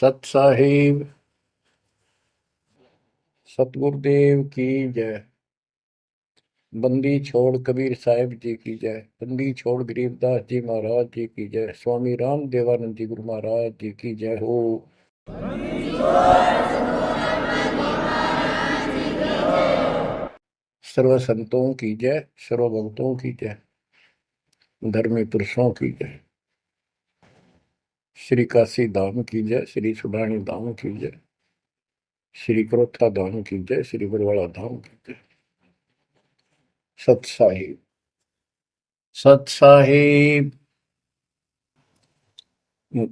सत साहिब सतगुरुदेव की जय। बंदी छोड़ कबीर साहिब जी की जय। बंदी छोड़ गरीबदास जी महाराज जी की जय। स्वामी राम देवानंद जी गुरु महाराज जी की जय हो। सर्व संतों की जय, सर्व भक्तों की जय, धर्मी पुरुषों की जय। श्री काशी धाम की जय, श्री सुडानी धाम की जय, श्री क्रोथा धाम की जय, श्री बरवाड़ा धाम की जय। सत साहिब सत साहिब।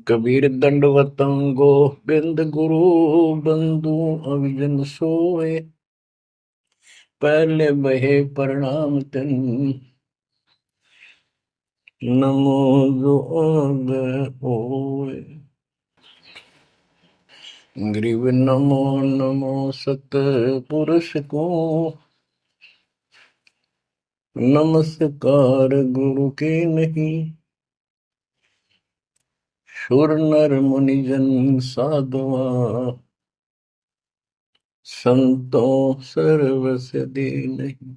कबीर दंडवतम गोबिंद गुरु बंधु अविजन सोए। पहले बहे प्रणाम तन नमो जोग होए। ग्रीव नमो नमो सत पुरुष को नमस्कार गुरु के नहीं। सुर नर मुनिजन साधुआ संतों सर्वस दे नहीं।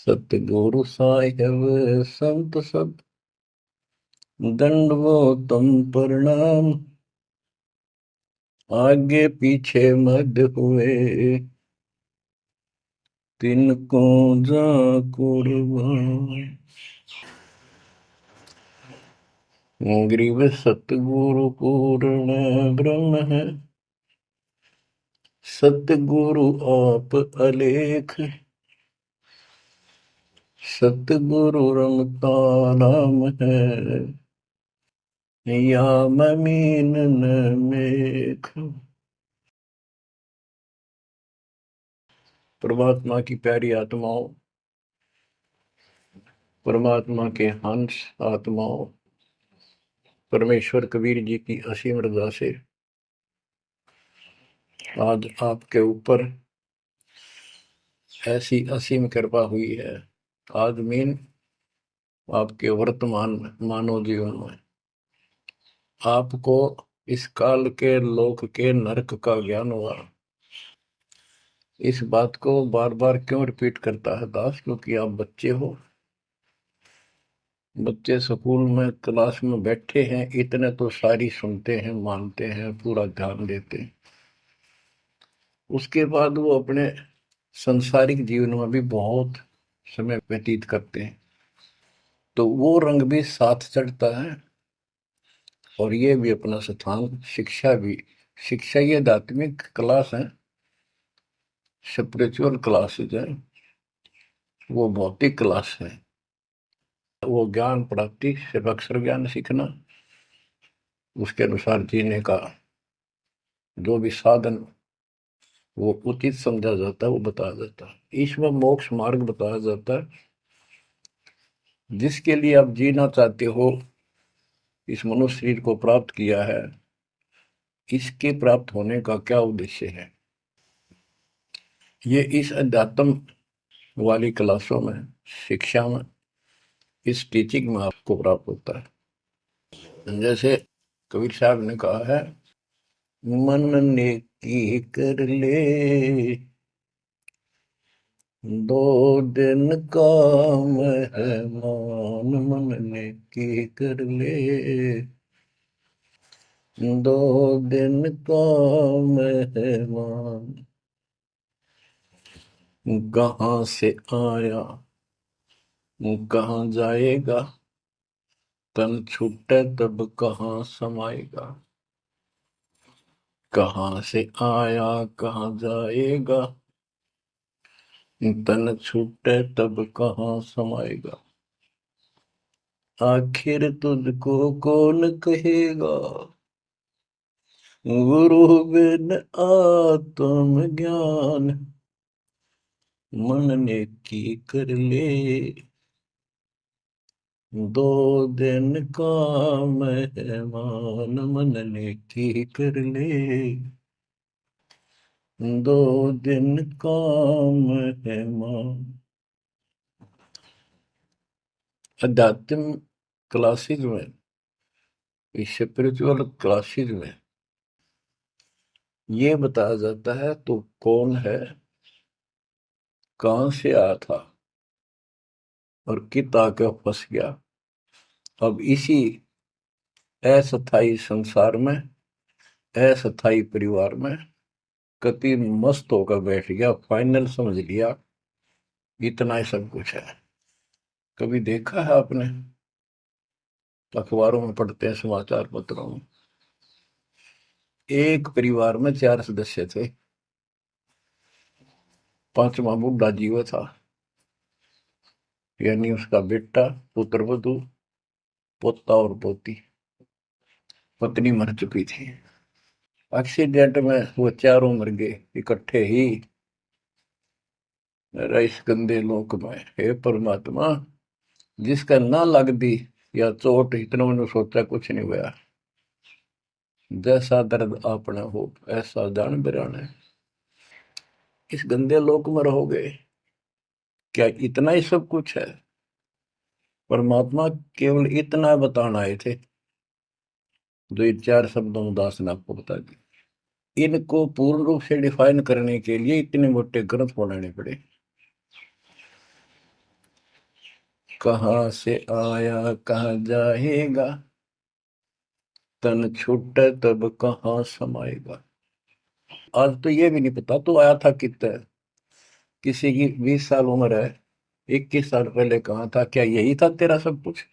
सतगुरु साहिब संत सब दंडवतम प्रणाम। आगे पीछे मद हुए तिनको जा कुर्बान। ग्रीव सतगुरु पूर्ण ब्रह्म है, सतगुरु आप अलेख। सतगुरु रमता नाम है, या ममीन न मेख। परमात्मा की प्यारी आत्माओं, परमात्मा के हंस आत्माओं, परमेश्वर कबीर जी की असीम रजा से आज आपके ऊपर ऐसी असीम कृपा हुई है। आज मीन आपके वर्तमान मानव जीवन में आपको इस काल के लोक के नरक का ज्ञान हुआ। इस बात को बार बार क्यों रिपीट करता है दास? क्योंकि आप बच्चे हो। बच्चे स्कूल में क्लास में बैठे हैं, इतने तो सारी सुनते हैं, मानते हैं, पूरा ध्यान देते हैं। उसके बाद वो अपने संसारिक जीवन में भी बहुत समय व्यतीत करते हैं, तो वो रंग भी साथ चढ़ता है। और ये भी अपना स्थान, शिक्षा भी। शिक्षा ये आध्यात्मिक क्लास है, स्पिरिचुअल क्लासेज है, वो भौतिक क्लास है। वो ज्ञान प्राप्ति सिर्फ अक्षर ज्ञान सीखना, उसके अनुसार जीने का जो भी साधन वो उचित समझा जाता है वो बताया जाता है। ईश्वर मोक्ष मार्ग बताया जाता है, जिसके लिए आप जीना चाहते हो, इस मनुष्य शरीर को प्राप्त किया है, इसके प्राप्त होने का क्या उद्देश्य है, ये इस अध्यात्म वाली क्लासों में, शिक्षा में, इस टीचिंग में आपको प्राप्त होता है। जैसे कबीर साहब ने कहा है, मन ने की कर ले दो दिन का मेहमान। मन ने की कर ले दो दिन का मेहमान। कहाँ से आया कहाँ जाएगा, तन छूटे तब कहाँ समाएगा। कहाँ से आया कहाँ जाएगा, तन छूटे तब कहाँ समाएगा। आखिर तुझको कौन कहेगा, गुरु बिन आत्म ज्ञान। मन ने की कर ले दो दिन का मेहमान। मन ने की कर ले दो दिन का मेहमान। अध्यात्म क्लासेज में इस स्पिरिचुअल क्लासेस में ये बताया जाता है तो कौन है, कहां से आया था और कित आके फंस गया, अब इसी अस्थाई संसार में, अस्थाई परिवार में कति मस्त होकर बैठ गया, फाइनल समझ लिया इतना ही सब कुछ है। कभी देखा है आपने, अखबारों में पढ़ते हैं, समाचार पत्रों में, एक परिवार में 4 सदस्य थे, पांचवा बुढ़ा जीव था, यानी उसका बेटा, पुत्र वधू, पोता और पोती, पत्नी मर चुकी थी। एक्सीडेंट में वो चारों मर गए इकट्ठे ही। इस गंदे लोक में हे परमात्मा, जिसका ना लग दी या चोट, इतना मैंने सोचा कुछ नहीं हुआ, जैसा दर्द आपने हो ऐसा जान बिराने, इस गंदे लोक में रहोगे, क्या इतना ही सब कुछ है? परमात्मा केवल इतना बताना आए थे, जो ये 4 शब्दों में दास ने आपको बता दी। इनको पूर्ण रूप से डिफाइन करने के लिए इतने मोटे ग्रंथ बनाने पड़े। कहाँ से आया कहाँ जाएगा, तन छूटे तब कहाँ समाएगा। आज तो ये भी नहीं पता तो आया था कितना, किसी की 20 साल उम्र है, 21 साल पहले कहाँ था, क्या यही था तेरा सब कुछ,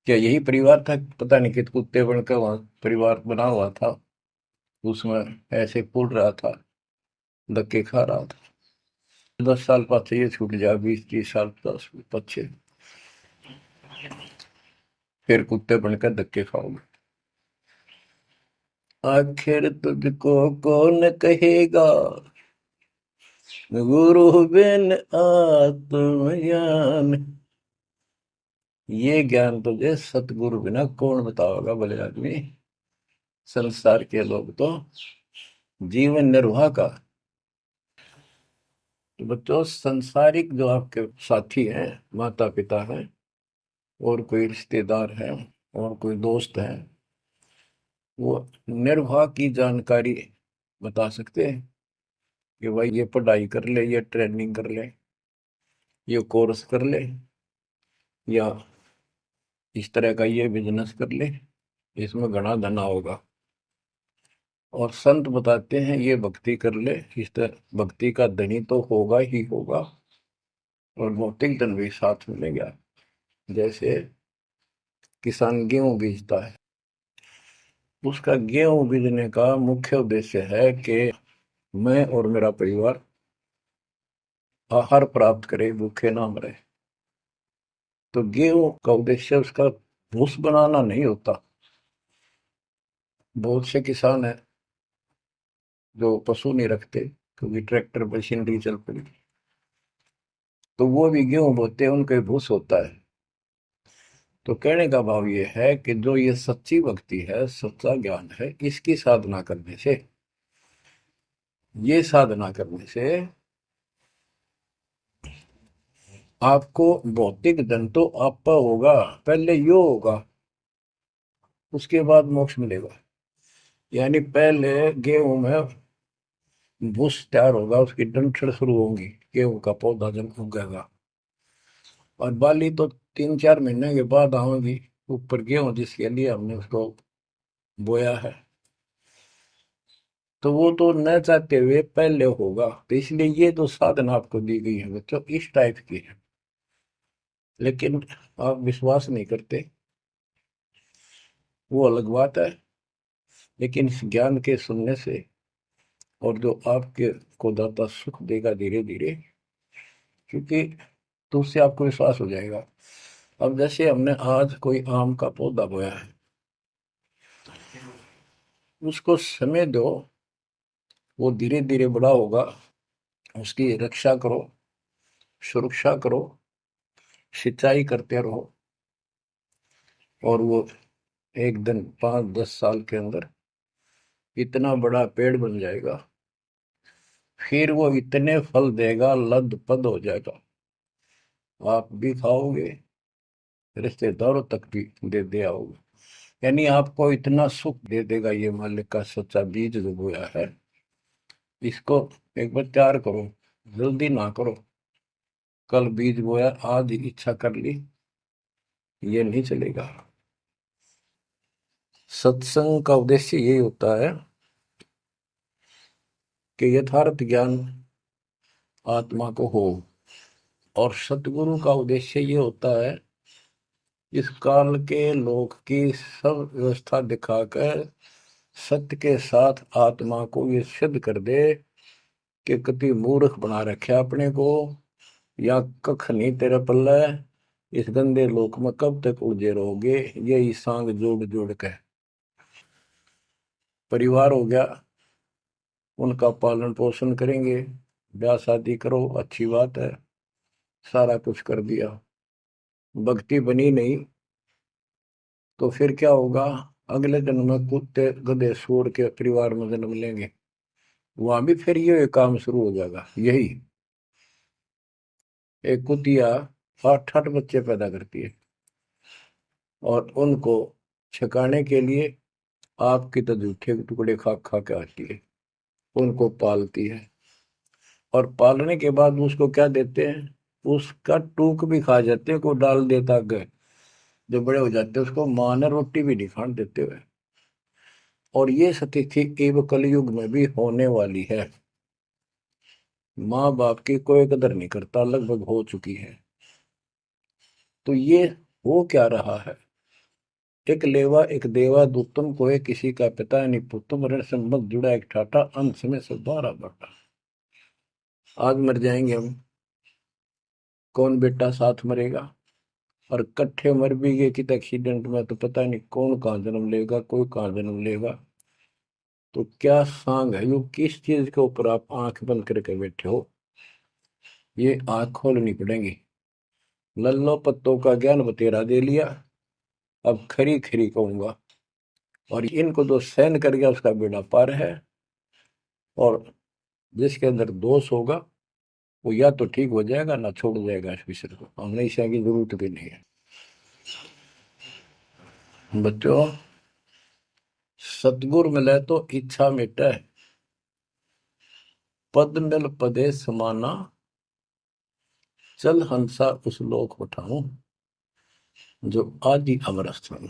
क्या यही परिवार था? पता नहीं कित कुत्ते बनकर वहां परिवार बना हुआ था, उसमें ऐसे फूल रहा था, धक्के खा रहा था। 10 साल पीछे ये छूट जाए, 20-30 साल 10 पीछे, फिर कुत्ते बनकर धक्के खाओगे। आखिर तुझको कौन कहेगा, गुरु बिन आत्मज्ञान, ये ज्ञान तुझे सतगुरु बिना कौन बताओगा भले आदमी। संसार के लोग तो जीवन निर्वाह का, तो बच्चों संसारिक जो आपके साथी हैं, माता पिता हैं, और कोई रिश्तेदार हैं, और कोई दोस्त हैं, वो निर्वाह की जानकारी बता सकते हैं कि भाई ये पढ़ाई कर ले, ये ट्रेनिंग कर ले, ये कोर्स कर ले, या इस तरह का ये बिजनेस कर ले, इसमें घना धना होगा। और संत बताते हैं ये भक्ति कर ले, इस तरह भक्ति का धनी तो होगा ही होगा, और भौतिक धन भी साथ मिलेगा। जैसे किसान गेहूं बीजता है, उसका गेहूं बीजने का मुख्य उद्देश्य है कि मैं और मेरा परिवार आहार प्राप्त करे, भूखे ना मरे। तो गेहूं का उद्देश्य उसका भूस बनाना नहीं होता। बहुत से किसान हैं जो पशु नहीं रखते, क्योंकि ट्रैक्टर मशीनरी चल पड़ी, तो वो भी गेहूं बोते हैं, उनका भूस होता है। तो कहने का भाव ये है कि जो ये सच्ची भक्ति है, सच्चा ज्ञान है, इसकी साधना करने से, ये साधना करने से आपको भौतिक धन तो आपका होगा, पहले यो होगा, उसके बाद मोक्ष मिलेगा। यानी पहले गेहूं में भूस तैयार होगा, उसकी डंठल शुरू होंगी, गेहूं का पौधा जब उगेगा, और बाली तो 3-4 महीने के बाद आएगी ऊपर, गेहूं जिसके लिए हमने उसको बोया है, तो वो तो न चाहते हुए पहले होगा। तो इसलिए ये जो साधना आपको दी गई है बच्चों, इस टाइप की है, लेकिन आप विश्वास नहीं करते, वो अलग बात है। लेकिन इस ज्ञान के सुनने से, और जो आपके को दाता सुख देगा धीरे धीरे, क्योंकि तो उससे आपको विश्वास हो जाएगा। अब जैसे हमने आज कोई आम का पौधा बोया है, उसको समय दो, वो धीरे धीरे बड़ा होगा, उसकी रक्षा करो, सुरक्षा करो, सिंचाई करते रहो, और वो एक दिन 5-10 साल के अंदर इतना बड़ा पेड़ बन जाएगा, फिर वो इतने फल देगा, लद पद हो जाएगा, आप भी खाओगे, रिश्तेदारों तक भी दे आओगे। यानी आपको इतना सुख दे देगा ये मालिक का सच्चा बीज जो बोया है, इसको एक बार तैयार करो, जल्दी ना करो। कल बीज बोया, आज इच्छा कर ली, ये नहीं चलेगा। सत्संग का उद्देश्य यही होता है कि यथार्थ ज्ञान आत्मा को हो, और सतगुरु का उद्देश्य ये होता है इस काल के लोक की सब व्यवस्था दिखाकर सत्य के साथ आत्मा को ये सिद्ध कर दे कि कति मूर्ख बना रखे अपने को, या कख नहीं तेरे पल्ले, इस गंदे लोक में कब तक उलझे रहोगे। यही सांग जोड़ जोड़ के परिवार हो गया, उनका पालन पोषण करेंगे, ब्याह शादी करो, अच्छी बात है, सारा कुछ कर दिया, भक्ति बनी नहीं तो फिर क्या होगा? अगले जन्म में कुत्ते गधे सूअर के परिवार में जन्म लेंगे, वहां भी फिर ये काम शुरू हो जाएगा। यही एक कुतिया 8-8 बच्चे पैदा करती है, और उनको छकाने के लिए आपकी तो जूठे के टुकड़े खा खा के आती है, उनको पालती है, और पालने के बाद उसको क्या देते हैं? उसका टूक भी खा जाते हैं, को डाल देता गए, जो बड़े हो जाते हैं उसको माँ ने रोटी भी नहीं खाने देते हुए। और ये स्थिति एवं कलयुग में भी होने वाली है। माँ बाप की कोई कदर नहीं करता, लगभग हो चुकी है। तो ये हो क्या रहा है? एक लेवा एक देवा दूतम को है, किसी का पिता नहीं पुतुम, ऋण संबंध जुड़ा एक ठाटा, अंत में सब बारह बाटा। आज मर जाएंगे हम, कौन बेटा साथ मरेगा? और कट्ठे मर भी गए कित एक्सीडेंट में तो पता नहीं कौन कहाँ जन्म लेगा, कोई कहाँ जन्म लेगा। तो क्या सांग है यो, किस चीज के ऊपर आप आंख बंद करके बैठे हो? ये आंख खोलनी पड़ेगी। लल्लो पत्तों का ज्ञान बतेरा दे लिया, अब खरी खरी कहूंगा, और इनको जो सहन कर गया उसका बेड़ा पार है। और जिसके अंदर दोष होगा वो या तो ठीक हो जाएगा ना छोड़ जाएगा इस विषय को, हमने इसे की जरूरत भी नहीं है। बच्चों, सतगुर मिले तो इच्छा मिटे, पद मिल पदे समाना, चल हंसा उस लोक उठाऊं जो आदि अमर स्थान।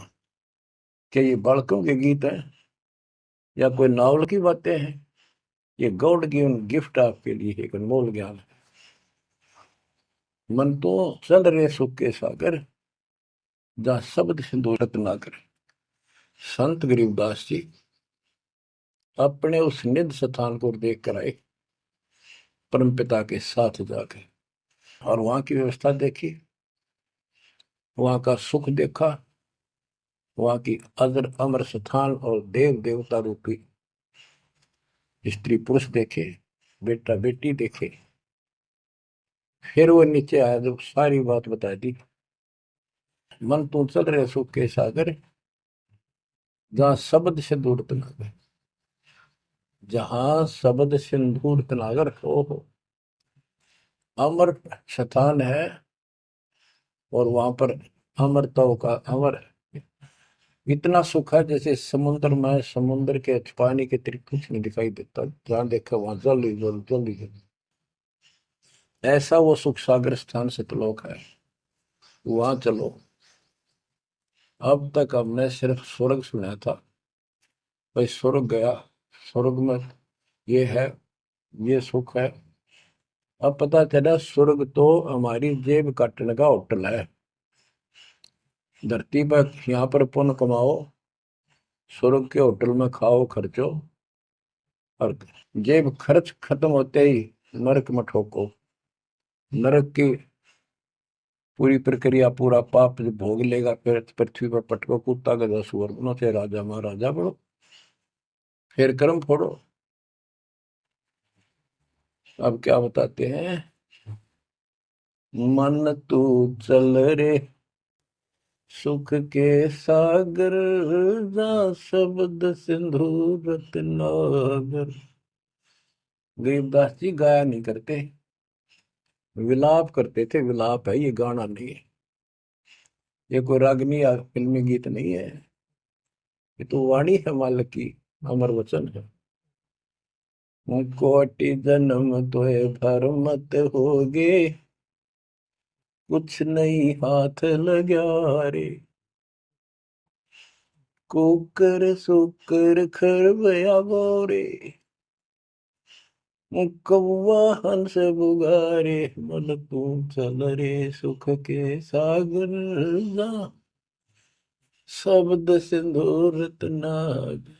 क्या ये बालकों के गीत हैं या कोई नावल की बातें हैं? ये गॉड गिवन गिफ्ट आपके लिए एक अनमोल ज्ञान है। मन तो चल रहे सुख के सागर, जहाँ शब्द सिंधु रत्नाकर। संत गरीबदास जी अपने उस निध स्थान को देख कर आए, परम पिता के साथ जाके, और वहां की व्यवस्था देखी, वहां का सुख देखा, वहां की अजर अमर स्थान और देव देवता रूपी स्त्री पुरुष देखे, बेटा बेटी देखे। फिर वो नीचे आया, जब सारी बात बता दी, मन तू चल रहे सुख के सागर, जहाँ शब्द से दूर तनागर। जहां शब्द सिंदूर तनागर हो, अमर स्थान है, और वहां पर अमरताओं का अमर इतना सुख है जैसे समुद्र में, समुद्र के पानी के अतिरिक्त कुछ नहीं दिखाई देता, जहां देखा वहां जल ही जल, जल ही जल। ऐसा वो सुख सागर स्थान सतलोक है, वहां चलो। अब तक हमने सिर्फ स्वर्ग सुना था, भाई स्वर्ग गया, स्वर्ग में ये है, ये सुख है। अब पता चला स्वर्ग तो हमारी जेब काटने का होटल है। धरती पर यहाँ पर पुण्य कमाओ, स्वर्ग के होटल में खाओ खर्चो, और जेब खर्च खत्म होते ही नरक में ठोको। नरक की पूरी प्रक्रिया, पूरा पाप जो भोग लेगा, फिर पृथ्वी पर पटको, कुत्ता गधा सुअर बनो, चाहे राजा महाराजा बनो, फिर कर्म फोड़ो। अब क्या बताते हैं? मन तू चल रे सुख के सागर, जा शब्द सिंधु रत्नागर। गरीबदास जी गाया नहीं करते, विलाप करते थे। विलाप है, ये गाना नहीं है, ये कोई रागनी या फिल्मी गीत नहीं है। ये तो वाणी है मालिक की, अमर वचन है। कोटि जन्म तोय भर मत होगे, कुछ नहीं हाथ लग्या रे। कुकर सुकर खरबया बोरे, कौवा हंस बुगारे, मन तू चल रे सुख के सागर जा, शब्द सिंदूर नाग।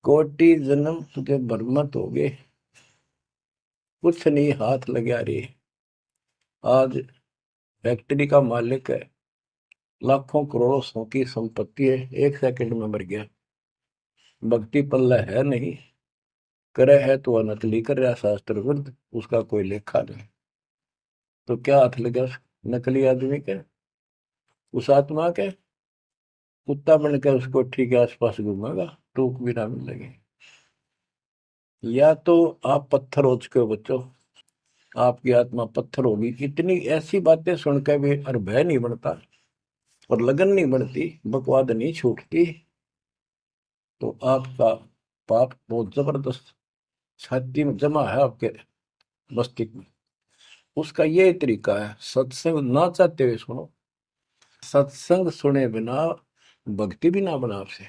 कोटि जन्म तुझे बरमत हो गए, कुछ नहीं हाथ लगा रे। आज फैक्ट्री का मालिक है, लाखों करोड़ों सौ की संपत्ति है, 1 सेकंड में मर गया। भक्ति पल्ला है नहीं, करे है तो नकली कर रहा शास्त्र विरुद्ध, उसका कोई लेखा नहीं। तो क्या हाथ लगा नकली आदमी के, उस आत्मा के? कुत्ता बन के उस कोठी के आसपास घूमेगा, टूक भी ना मिलेगी। या तो आप पत्थर हो चुके हो बच्चों, आपकी आत्मा पत्थर होगी। इतनी ऐसी बातें सुनकर भी और भय नहीं बनता और लगन नहीं बढ़ती, बकवाद नहीं छूटती, तो आपका पाप बहुत जबरदस्त छाती में जमा है आपके मस्तिष्क में। उसका ये तरीका है, सत्संग ना चाहते हुए सुनो। सत्संग सुने बिना भक्ति भी ना बना आपसे।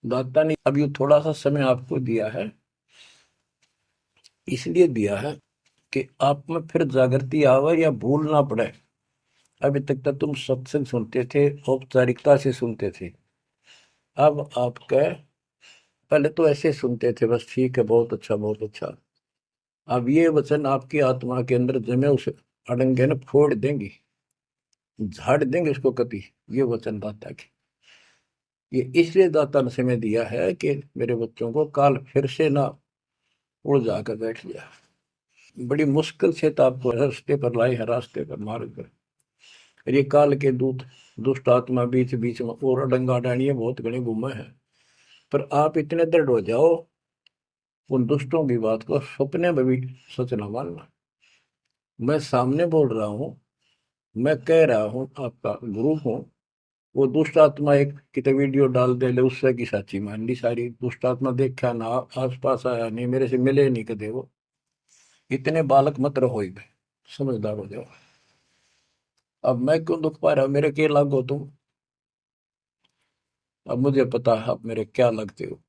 दाता ने अभी थोड़ा सा समय आपको दिया है, इसलिए दिया है कि आप में फिर जागृति आवे या भूल ना पड़े। अभी तक तो तुम सत्संग सुनते थे, औपचारिकता से सुनते थे। अब आपका, पहले तो ऐसे सुनते थे बस, ठीक है, बहुत अच्छा बहुत अच्छा। अब ये वचन आपकी आत्मा के अंदर जमे, उसे अड़ंगे न फोड़ देंगी, झाड़ देंगे उसको कभी। ये वचन दाता की, ये इसलिए दाता ने समय दिया है कि मेरे बच्चों को काल फिर से ना उड़ जाकर बैठ गया। बड़ी मुश्किल से तो आपको रास्ते पर लाए हैं, रास्ते पर मार्ग पर। ये काल के दूत दुष्ट आत्मा बीच बीच में और अडंगा डाणिए बहुत घने घूमे हैं। पर आप इतने दृढ़ हो जाओ, उन दुष्टों की बात को सपने में भी सच न मानना। मैं सामने बोल रहा हूँ, मैं कह रहा हूँ, आपका गुरु हूँ। वो दुष्ट आत्मा एक कितने वीडियो डाल दे ले, उससे की साची मान ली सारी। दुष्ट आत्मा देखा ना, आस पास आया नहीं, मेरे से मिले नहीं कदे वो। इतने बालक मत रहो, ही समझदार हो जाओ। अब मैं क्यों दुख पा रहा हूँ, मेरे के लागो तुम। अब मुझे पता है आप मेरे क्या लगते हो।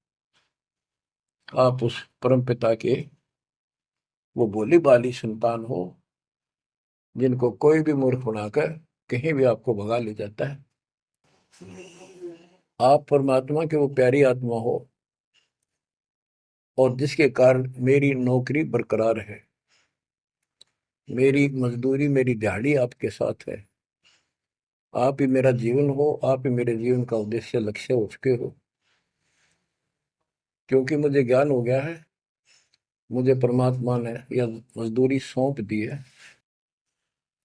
आप उस परम पिता के वो भोली बाली संतान हो, जिनको कोई भी मूर्ख बनाकर कहीं भी आपको भगा ले जाता है। आप परमात्मा के वो प्यारी आत्मा हो, और जिसके कारण मेरी नौकरी बरकरार है, मेरी मजदूरी, मेरी दिहाड़ी आपके साथ है। आप ही मेरा जीवन हो, आप ही मेरे जीवन का उद्देश्य लक्ष्य हो चुके हो। क्योंकि मुझे ज्ञान हो गया है, मुझे परमात्मा ने यह मजदूरी सौंप दी है।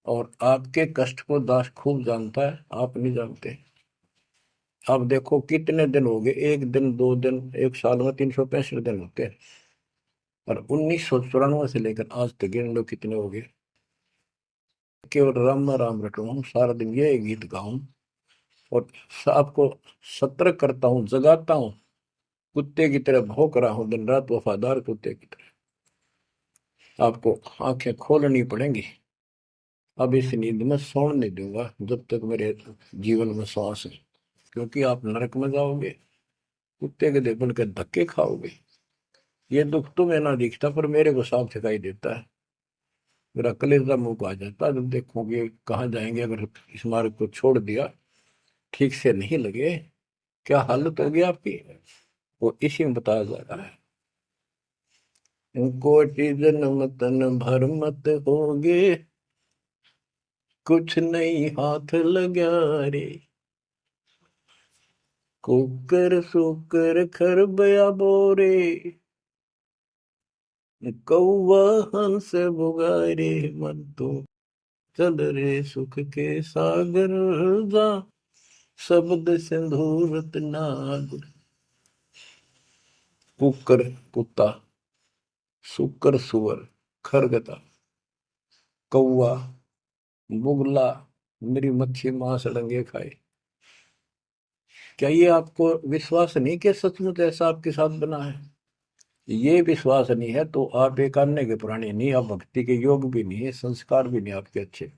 और आपके कष्ट को दास खूब जानता है, आप नहीं जानते। अब देखो कितने दिन हो गए, 1 दिन 2 दिन, 1 साल में 365 दिन होते हैं। और 1994 से लेकर आज तक गिन लो कितने हो गए। केवल राम राम रटूं, सारा दिन ये गीत गाऊं और आपको सतर्क करता हूँ, जगाता हूँ। कुत्ते की तरह भौंक रहा हूँ दिन रात, वफादार कुत्ते की तरह। आपको आंखें खोलनी पड़ेंगी। अब इस नींद में सोने नहीं दूंगा जब तक मेरे जीवन में श्वास है। क्योंकि आप नरक में जाओगे, कुत्ते के देखने के धक्के खाओगे। ये दुख तुम्हें ना दिखता, पर मेरे को साफ दिखाई देता है। मेरा कलेजा मुंह को आ जाता है जब देखोगे कहाँ जाएंगे अगर इस मार्ग को छोड़ दिया, ठीक से नहीं लगे, क्या हालत होगी आपकी। वो इसी में बताया जा रहा है। कोटि जन्म तन भर मत होगे, कुछ नहीं हाथ लगा रे। कुकर सुकर खरबया बोरे, कौवा हंस बुगारे, मन तो चल रे सुख के सागर जा, शब्द सिंधूरत नाग। कुकर कुत्ता, सुकर सुअर, खरगता, कौवा, बुगला, मेरी मच्छी मांस अड़ंगे खाए। क्या ये आपको विश्वास नहीं कि सचमुच ऐसा आपके साथ बना है? ये विश्वास नहीं है तो आप एक अन्य के प्राणी नहीं, आप भक्ति के योग भी नहीं है, संस्कार भी नहीं आपके अच्छे।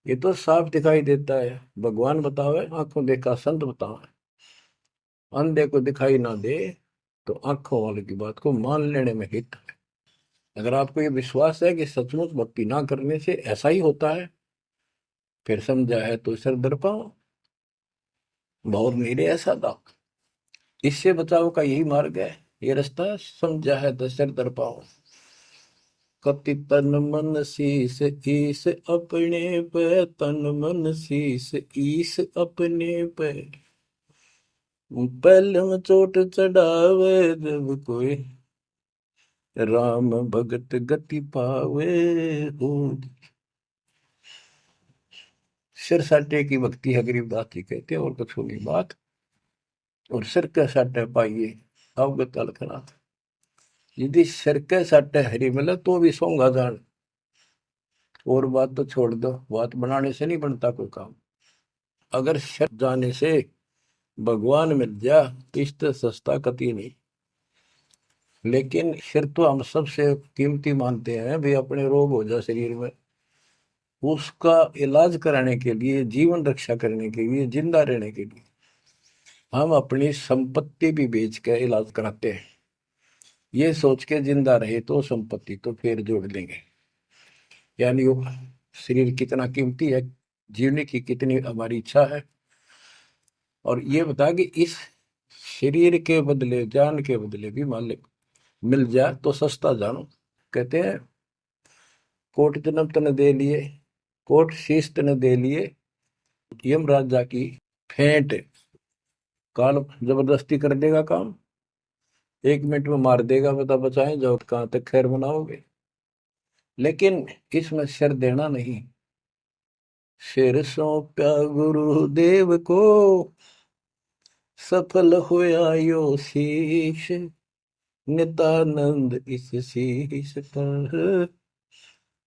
ये तो साफ दिखाई देता है। भगवान बताओ, आंखों देखा संत बताओ, अंधे को दिखाई ना दे तो आंखों वाले की बात को मान लेने में हित है। अगर आपको ये विश्वास है कि सचमुच भक्ति ना करने से ऐसा ही होता है, फिर समझा है तो सिर दर पाओ, बहुत मेरे ऐसा था। इससे बचाव का यही मार्ग है, ये रास्ता, समझा है तो सिर दर पाओ। कति तन मन शीस ईस अपने पे, तन मन शीस ईस अपने पे, पहले में चोट चढ़ावे जब कोई, राम भगत गति पावे हो। सिर साटे की भक्ति है गरीबदास जी कहते हैं, और कुछ होगी बात। और सिर के साटे पाइए अवगत अलखनाथ। यदि सिर के साटे हरी मिले तो भी सोंगा जान, और बात तो छोड़ दो, बात बनाने से नहीं बनता कोई काम। अगर सिर जाने से भगवान मिल जा तो इससे सस्ता कति नहीं। लेकिन सिर तो हम सबसे कीमती मानते हैं भाई, अपने रोग हो जाए शरीर में, उसका इलाज कराने के लिए, जीवन रक्षा करने के लिए, जिंदा रहने के लिए हम अपनी संपत्ति भी बेच के इलाज कराते हैं। ये सोच के जिंदा रहे तो संपत्ति तो फिर जोड़ देंगे। यानी वो शरीर कितना कीमती है, जीने की कितनी हमारी इच्छा है। और ये बता कि इस शरीर के बदले, जान के बदले भी मालिक मिल जाए तो सस्ता जानो। कहते हैं कोट जन्म तन दे लिए, कोट शीश तन दे लिए, यम राजा की फेंट, काल जबरदस्ती कर देगा काम, 1 मिनट में मार देगा, बता बचाएं जाओ कहां तक खैर बनाओगे। लेकिन इसमें सिर देना नहीं, सिर सौंपा गुरुदेव को, सफल होया यो शीश, नित्यानंद इस शीश पर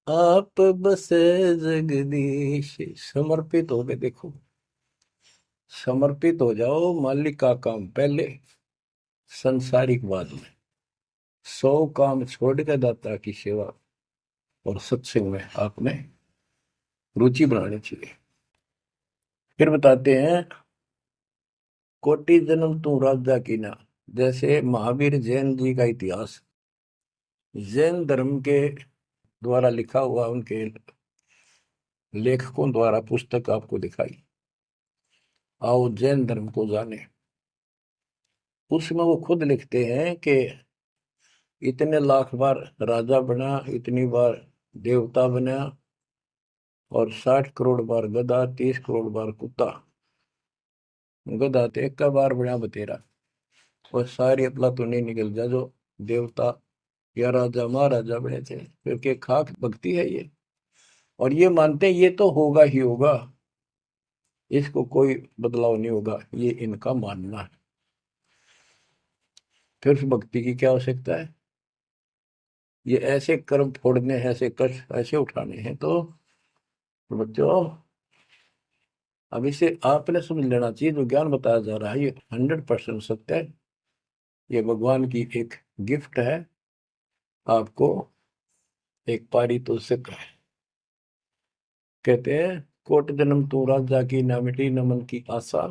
आप बसे जगदीश। समर्पित हो गए, देखो समर्पित हो जाओ, मालिक का काम पहले, संसारिक बाद में। 100 काम छोड़ के दाता की सेवा और सत्संग में आपने रुचि बनानी चाहिए। फिर बताते हैं, कोटि जन्म तू राजा की ना। जैसे महावीर जैन जी का इतिहास जैन धर्म के द्वारा लिखा हुआ, उनके लेखकों द्वारा पुस्तक आपको दिखाई, आओ जैन धर्म को जाने। उसमें वो खुद लिखते हैं कि इतने लाख बार राजा बना, इतनी बार देवता बना, और 60 करोड़ बार गधा, 30 करोड़ बार कुत्ता। गधा तो एक का बार बना बतेरा, और सारी अपला तो नहीं निकल जा जो देवता या राजा महाराजा बने थे, क्योंकि खाक भक्ति है ये। और ये मानते हैं ये तो होगा ही होगा, इसको कोई बदलाव नहीं होगा, ये इनका मानना है। फिर उस भक्ति की क्या आवश्यकता है? ये ऐसे कर्म फोड़ने हैं, ऐसे कष्ट ऐसे उठाने हैं, तो बच्चों अब इसे आपने समझ लेना चाहिए, जो ज्ञान बताया जा रहा है ये 100% सत्य है। ये भगवान की एक गिफ्ट है आपको, एक पारितोषिक है। कहते हैं कोट जन्म तू राजा की, ना मिटी न मन की आशा,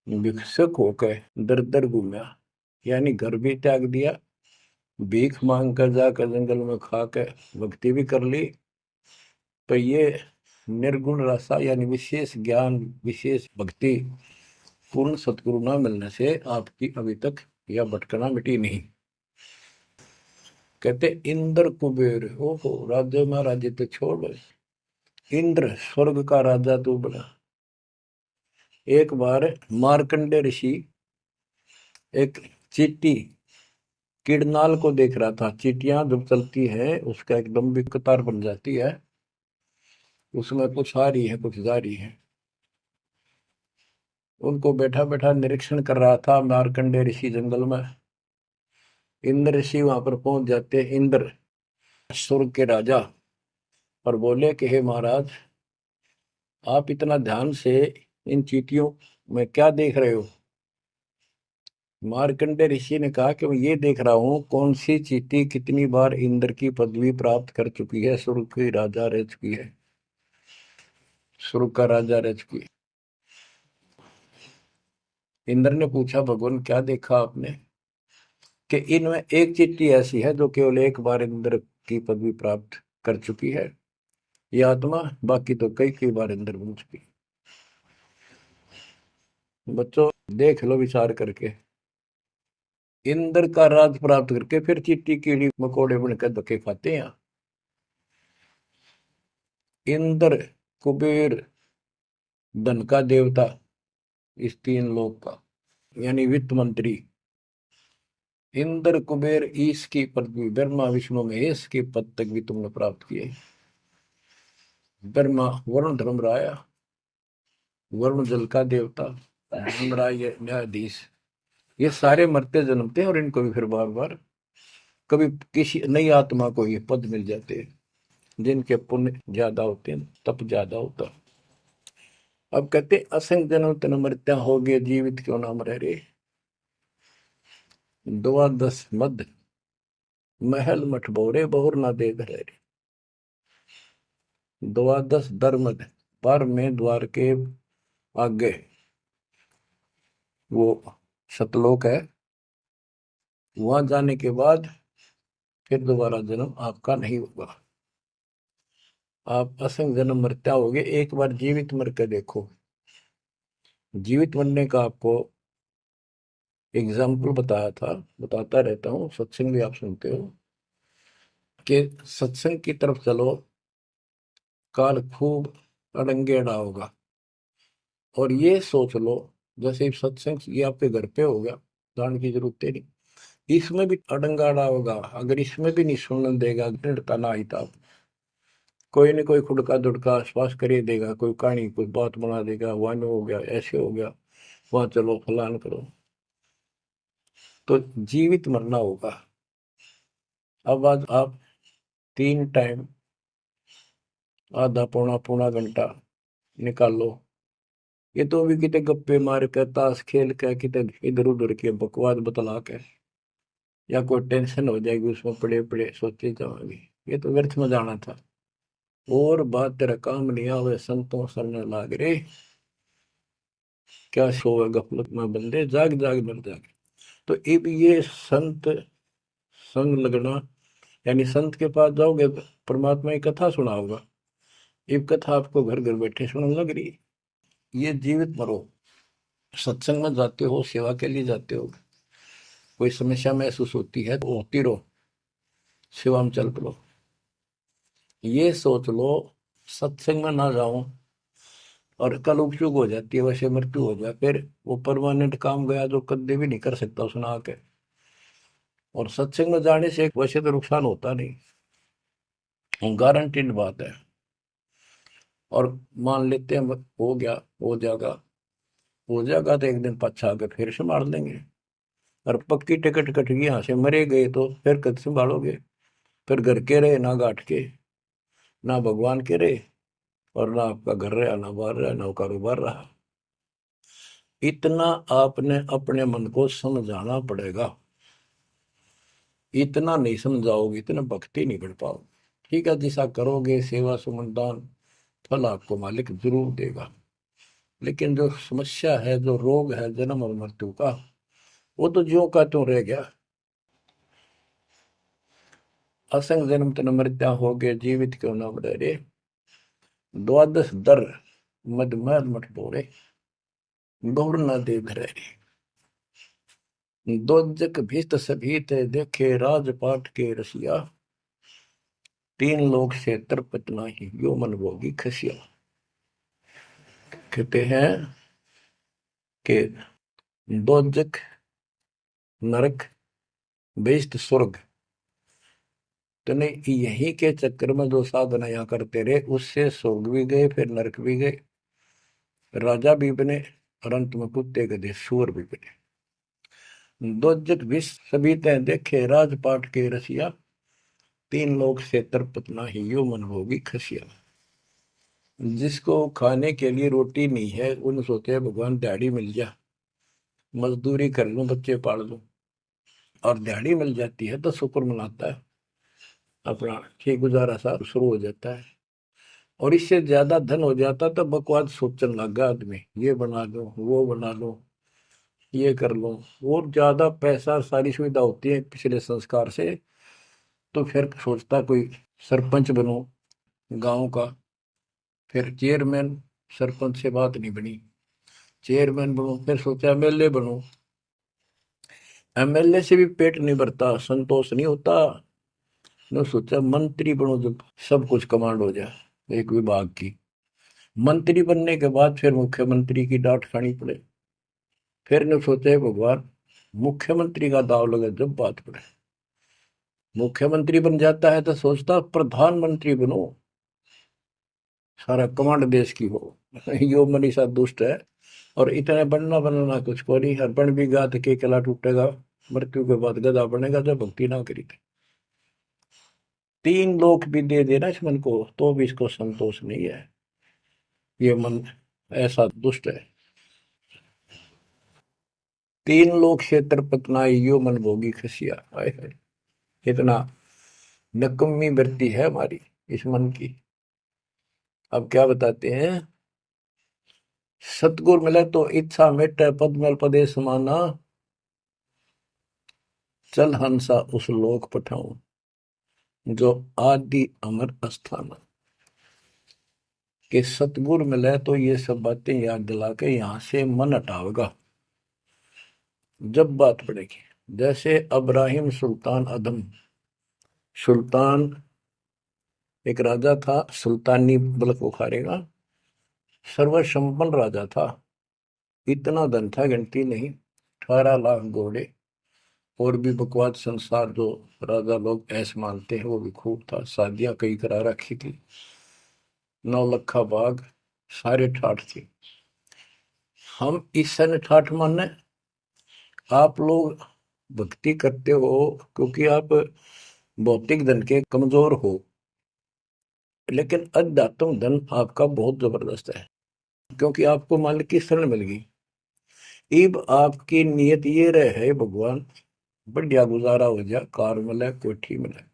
भिक्षुक होकर दर दर घूमा। यानी घर भी त्याग दिया, भीख मांग कर जाकर जंगल में खा कर भक्ति भी कर ली, तो ये निर्गुण रसा यानी विशेष ज्ञान, विशेष भक्ति, पूर्ण सतगुरु न मिलने से आपकी अभी तक यह भटकना मिटी नहीं। कहते इंद्र कुबेर, ओहो राज्य महाराज तो छोड़, इंद्र स्वर्ग का राजा तू बना। एक बार मार्कंडे ऋषि एक चींटी किड़नाल को देख रहा था। चींटियां जब चलती है उसका एक लंबी कतार बन जाती है, उसमें कुछ आ रही है कुछ जा रही है। उनको बैठा बैठा निरीक्षण कर रहा था मार्कंडे ऋषि जंगल में। इंद्र ऋषि वहां पर पहुंच जाते, इंद्र स्वर्ग के राजा, और बोले कि हे महाराज, आप इतना ध्यान से इन चींटियों मैं क्या देख रहे हो? मार्कंडे ऋषि ने कहा कि मैं ये देख रहा हूँ कौन सी चींटी कितनी बार इंद्र की पदवी प्राप्त कर चुकी है, स्वर्ग की राजा रह चुकी है, स्वर्ग का राजा रह चुकी है। इंद्र ने पूछा, भगवान क्या देखा आपने? कि इनमें एक चींटी ऐसी है जो केवल एक बार इंद्र की पदवी प्राप्त कर चुकी है, ये आत्मा, बाकी तो कई कई बार इंद्र बन चुकी है। बच्चों देख लो विचार करके, इंद्र का राज प्राप्त करके फिर चींटी कीड़ी मकोड़े बनकर धक्के खाते हैं। इंद्र, कुबेर, धन का देवता, इस तीन लोक का, यानी वित्त मंत्री, इंद्र कुबेर ईश की पदवी, ब्रह्मा विष्णु महेश के पद तक भी तुमने प्राप्त किए। ब्रह्मा वरुण धर्मराय, वरुण जल का देवता, धर्मराय न्यायाधीश, ये सारे मरते जन्मते हैं और इनको भी फिर बार बार कभी किसी नई आत्मा को ये पद मिल जाते हैं जिनके पुण्य ज्यादा होते हैं, तप ज्यादा होता। अब कहते असंग जन्म तन मृत्या हो गए, जीवित क्यों नाम रह रे। द्वादश मद महल मठ बोरे, बहुर ना दे घरे। द्वादश धर्मद, पर में द्वार के आगे वो सतलोक है, वहां जाने के बाद फिर दोबारा जन्म आपका नहीं होगा। आप असंग जन्म मरता होगे, एक बार जीवित मर के देखो। जीवित मरने का आपको एग्जाम्पल बताया था, बताता रहता हूँ, सत्संग भी आप सुनते हो, कि सत्संग की तरफ चलो, काल खूब अड़ंगेड़ा होगा। और ये सोच लो जैसे सत्संग ये आपके घर पे हो गया, जान की जरूरत है नहीं, इसमें भी अड़ंगाड़ा होगा। अगर इसमें भी नहीं सुनने देगा, दृढ़ता ना आई तो कोई न कोई खुड़का दुड़का आसपास कर ही देगा, कोई कहानी कोई बात बना देगा, वन हो गया, ऐसे हो गया, वहां चलो फलान करो। तो जीवित मरना होगा। अब आज आप 3 टाइम आधा पौना पौना घंटा निकालो, ये तो भी कितने गप्पे मार कर, ताश खेल कर, कितने इधर उधर के बकवास बतला के, या कोई टेंशन हो जाएगी उसमें पड़े पड़े सोचे जाओगे, ये तो व्यर्थ में जाना था। और बात तेरा काम नहीं आवे, संतों सरने लाग रे, क्या सोए गफलत में बंदे, जाग जाग मर जागे। तो अब ये संत संग लगना, यानी संत के पास जाओगे परमात्मा की कथा सुना होगा, ये कथा आपको घर घर बैठे सुनने लग रही है। ये जीवित मरो, सत्संग में जाते हो, सेवा के लिए जाते हो, कोई समस्या महसूस होती है तो होती रहो, सेवा में चल पड़ो। ये सोच लो सत्संग में ना जाऊं और कल उपचुक हो जाती है, वैसे मृत्यु हो जाए, फिर वो परमानेंट काम गया जो कभी भी नहीं कर सकता सुना के। और सत्संग में जाने से वैसे तो नुकसान होता नहीं, गारंटीड बात है। और मान लेते हैं हो गया, हो जाएगा तो एक दिन पछा के फिर संभाल लेंगे। और पक्की टिकट कट गई, यहाँ से मरे गए तो फिर कद संभालोगे? फिर घर के रहे ना गांठ के, ना भगवान के रहे, और ना आपका घर रहा, ना बाहर रहा, ना कारोबार रहा। इतना आपने अपने मन को समझाना पड़ेगा। इतना नहीं समझाओगे, इतना भक्ति नहीं कर पाओगे। ठीक है, जैसा करोगे सेवा सुमन दान, फल आपको मालिक जरूर देगा। लेकिन जो समस्या है, जो रोग है जन्म और मृत्यु का, वो तो ज्यों का त्यों रह गया। असंग जन्म तन मृत्या हो गए, जीवित क्यों न मरे रे। द्वादश दर मदमहल मठ बोरे, गौर न दे घरे। दोजक भीत सभीत देखे, राजपाट के रसिया, तीन लोग से तरपत नाही, यो मन भोगी खसिया। कहते हैं कि दोजक नरक, बेइष्ट स्वर्ग, तो नहीं यही के चक्कर में जो साधना यहाँ करते रहे, उससे स्वर्ग भी गए, फिर नरक भी गए, राजा भी बने, और अंत में कुत्ते गधे सूअर भी बने। दोजक विष सभी तय देखे, राजपाट के रसिया, तीन लोग से तरपत नाही, यो मन भोगी खसिया। जिसको खाने के लिए रोटी नहीं है उन सोचते हैं भगवान दिहाड़ी मिल जा, मजदूरी कर लूं, बच्चे पाल लूं। और दिहाड़ी मिल जाती है तो शुक्र मनाता है, अपना ठीक गुजारा सा शुरू हो जाता है। और इससे ज्यादा धन हो जाता तो बकवास सोचने लगा आदमी, ये बना लो, वो बना लो, ये कर लो। और ज्यादा पैसा, सारी सुविधा होती है पिछले संस्कार से, तो फिर सोचता कोई सरपंच बनो गांव का। फिर चेयरमैन, सरपंच से बात नहीं बनी, चेयरमैन बनो, फिर सोचा एमएलए बनो। एमएलए से भी पेट नहीं भरता, संतोष नहीं होता। ने सोचा मंत्री बनो, जब सब कुछ कमांड हो जाए एक विभाग की। मंत्री बनने के बाद फिर मुख्यमंत्री की डांट खानी पड़े। फिर ने सोचा है भगवान, मुख्यमंत्री का दाव लगे जब बात पड़े। मुख्यमंत्री बन जाता है तो सोचता प्रधानमंत्री बनो, सारा कमांड देश की हो। यो मनीषा दुष्ट है। और इतने बनना बनना कुछ को नहीं, हर बन भी गा तो के किला टूटेगा, मृत्यु के बाद गधा बनेगा जब भक्ति ना करी थी। तीन लोक भी दे देना इस मन को तो भी इसको संतोष नहीं है। ये मन ऐसा दुष्ट है। तीन लोक क्षेत्र पतनाई, यो मन भोगी खसिया। हाय हाय, इतना नकम्मी वृत्ति है हमारी इस मन की। अब क्या बताते हैं, सतगुर मिले तो इच्छा मिटे, पद में पदे समाना, चल हंसा उस लोक पठाऊं, जो आदि अमर अस्थान। कि सतगुर मिले तो ये सब बातें याद दिला के यहां से मन हटावेगा जब बात पड़ेगी। जैसे अब्राहिम सुल्तान अदम, सुल्तान एक राजा था, सुल्तानी मुल्क उखाड़ेगा, सर्वसंपन्न राजा था। इतना धन था गिनती नहीं, 18 लाख घोड़े, और भी बकवास संसार जो राजा लोग ऐसे मानते हैं वो भी खूब था। शादियां कई करा रखी थी, 9 लखा बाग, सारे ठाठ थी। हम इस सन ठाठ माने, आप लोग भक्ति करते हो क्योंकि आप भौतिक धन के कमजोर हो, लेकिन अध्यात्म धन आपका बहुत जबरदस्त है, क्योंकि आपको मालिक की शरण मिल गई। इब आपकी नियत ये रहे भगवान बढ़िया गुजारा हो जाए, कार मिले, कोठी मिले।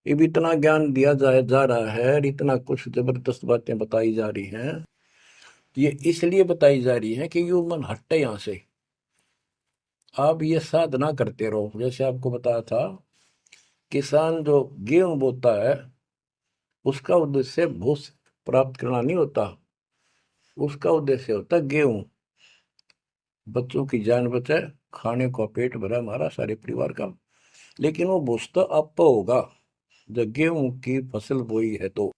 अब इतना ज्ञान दिया जा रहा है और इतना कुछ जबरदस्त बातें बताई जा रही हैं। ये इसलिए बताई जा रही है कि यू मन हटे यहां से। आप ये साधना करते रहो, जैसे आपको बताया था, किसान जो गेहूं बोता है उसका उद्देश्य भूस प्राप्त करना नहीं होता, उसका उद्देश्य होता है गेहूं। बच्चों की जान बचे, खाने का पेट भरा हमारा सारे परिवार का। लेकिन वो भूस तो आप होगा जब गेहूं की फसल बोई है। तो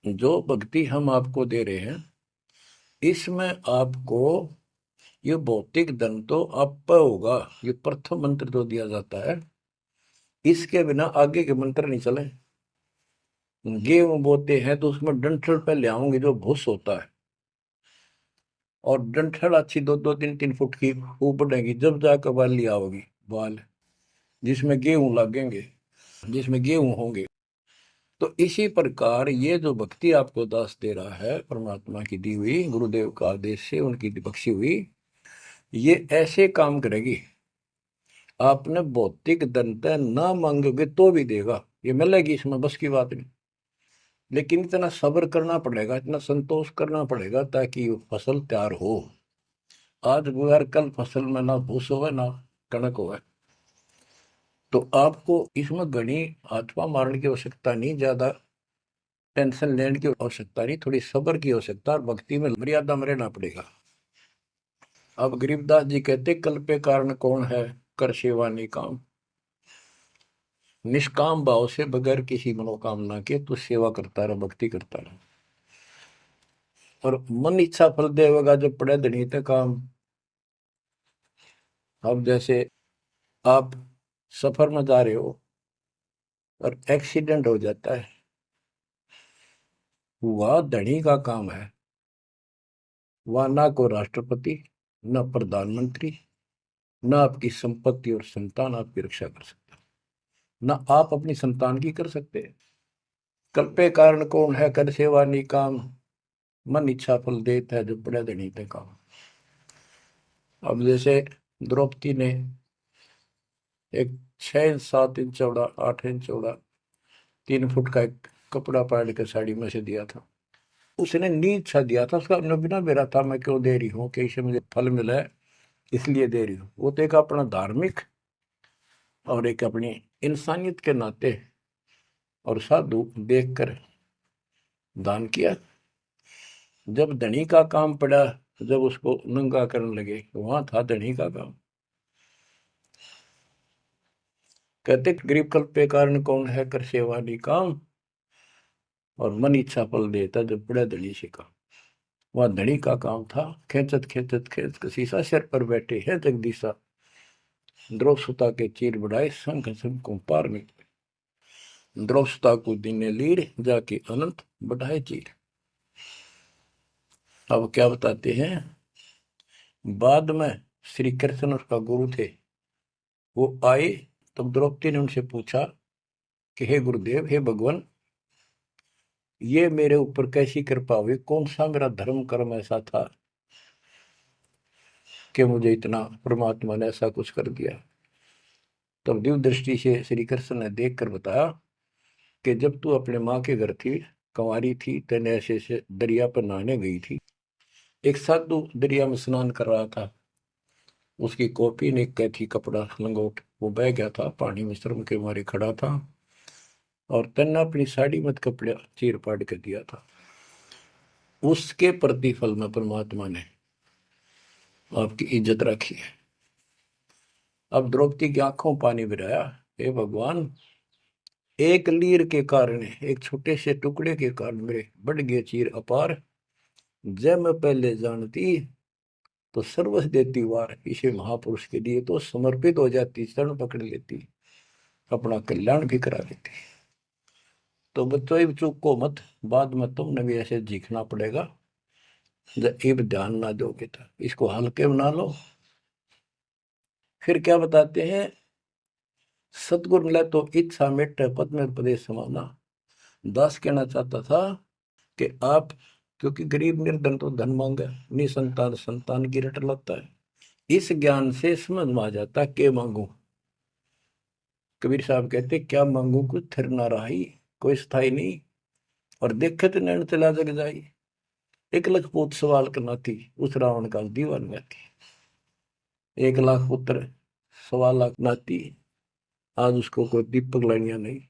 जो भक्ति हम आपको दे रहे हैं इसमें आपको ये भौतिक धन तो आप होगा। ये प्रथम मंत्र जो दिया जाता है, इसके बिना आगे के मंत्र नहीं चले। गेहूं बोते हैं तो उसमें डंठल पहले आओगे जो भूस होता है, और डंठल अच्छी 2-2, 3-3 फुट की ऊपर बढ़ेगी, जब जाकर बाली आओगी, बाल जिसमें गेहूं लगेंगे, जिसमें गेहूं होंगे। तो इसी प्रकार ये जो भक्ति आपको दास दे रहा है, परमात्मा की दी हुई, गुरुदेव का आदेश से उनकी बख्शी हुई, ये ऐसे काम करेगी। आपने भौतिक धनता ना मांगोगे तो भी देगा, ये मिलेगी, इसमें बस की बात नहीं। लेकिन इतना सब्र करना पड़ेगा, इतना संतोष करना पड़ेगा ताकि वो फसल तैयार हो। आज गुजार कल फसल में ना भूस होवे ना कणक होवे। तो आपको इसमें घनी आत्मा मारने की आवश्यकता नहीं, ज्यादा टेंशन लेने की आवश्यकता नहीं, थोड़ी सब्र की आवश्यकता, और भक्ति में मर्यादा में रहना पड़ेगा। अब गरीबदास जी कहते, कल पे कारण कौन है, कर सेवा नहीं काम। निष्काम भाव से बगैर किसी मनोकामना के तू सेवा करता रहे, भक्ति करता रहे, और मन इच्छा फल देगा जब पड़े धनी ते काम। अब जैसे आप सफर में जा रहे हो और एक्सीडेंट हो जाता है, वह धनी का काम है, वह ना को राष्ट्रपति, न प्रधानमंत्री, न आपकी संपत्ति और संतान आपकी रक्षा कर सकता, न आप अपनी संतान की कर सकते हैं। कल्पे कारण कौन है कर सेवा निकाम, मन इच्छा फल देता है जो पड़े धनी ते काम। अब जैसे द्रौपदी ने एक 6 इंच 7 इंच चौड़ा 8 इंच चौड़ा 3 फुट का एक कपड़ा पाड़ के साड़ी में से दिया था। उसने नी इच्छा दिया था, उसका अपना बिना मेरा था, मैं क्यों दे रही हूँ कि इससे मुझे फल मिला है इसलिए दे रही हूँ। वो तो एक अपना धार्मिक और एक अपनी इंसानियत के नाते और साधु देखकर दान किया। जब धनी का काम पड़ा, जब उसको नंगा करने लगे, वहां था धनी का काम। कहते गरीब कल्प पे कारण कौन है कर सेवा नी काम, और मन इच्छा फल देता जब पड़ा धनी से काम। वहां धनी का काम था। खेचत खेचत खेच कसीसा सिर पर बैठे हैं जगदीशा, द्रौव सुता के चीर बढ़ाए संग संग को पार निकले। द्रौव सुता को दीने लीर जाके अनंत बढ़ाए चीर। अब क्या बताते हैं, बाद में श्री कृष्ण उसका गुरु थे, वो आए। तब द्रौपदी ने उनसे पूछा कि हे गुरुदेव, हे भगवान, ये मेरे ऊपर कैसी कृपा हुई, कौन सा मेरा धर्म कर्म ऐसा था कि मुझे इतना परमात्मा ने ऐसा कुछ कर दिया। तब दिव्य दृष्टि से श्री कृष्ण ने देख कर बताया कि जब तू अपने माँ के घर थी, कंवारी थी, तेने ऐसे ऐसे दरिया पर नहाने गई थी। एक साधु दरिया में स्नान कर रहा था, उसकी कॉपी ने कैथी कपड़ा लंगोट वो बह गया था, पानी में शर्म के मारे खड़ा था, और तन्ने अपनी साड़ी में कपड़ा चीर पाड़ के दिया था। उसके प्रतिफल में परमात्मा ने आपकी इज्जत रखी है। अब द्रौपदी की आंखों पानी गिराया, हे भगवान, एक लीर के कारण, एक छोटे से टुकड़े के कारण मेरे बढ़ गए चीर अपार। जय मैं पहले जानती तो सर्वस्व देती वार, इसे महापुरुष के लिए तो समर्पित हो जाती, शरण पकड़ लेती, अपना कल्याण भी करा लेती। तो बच्चों चूक को मत, बाद में तुमने भी ऐसे जीखना पड़ेगा। जब ध्यान ना दोगे तो इसको हल्के बना लो। फिर क्या बताते हैं, सतगुरु मिला तो इच्छा मिट पद में प्रदेश समाना। दास कहना चाहता था कि आप, क्योंकि गरीब निर्धन तो धन मांगे, निसंतान संतान की रट लगता है। इस ज्ञान से समझ में आ जाता के मांगू। कबीर साहब कहते क्या मांगू कुछ थिर ना रही, कोई स्थाई नहीं, और देखे तो नैन चला जग जाई। एक लख पूत सवाल करना थी, उस रावण का दीवान में थी। 1 लाख पुत्र 1.25 लाख नाती, आज उसको कोई दीपक लाइनिया नहीं।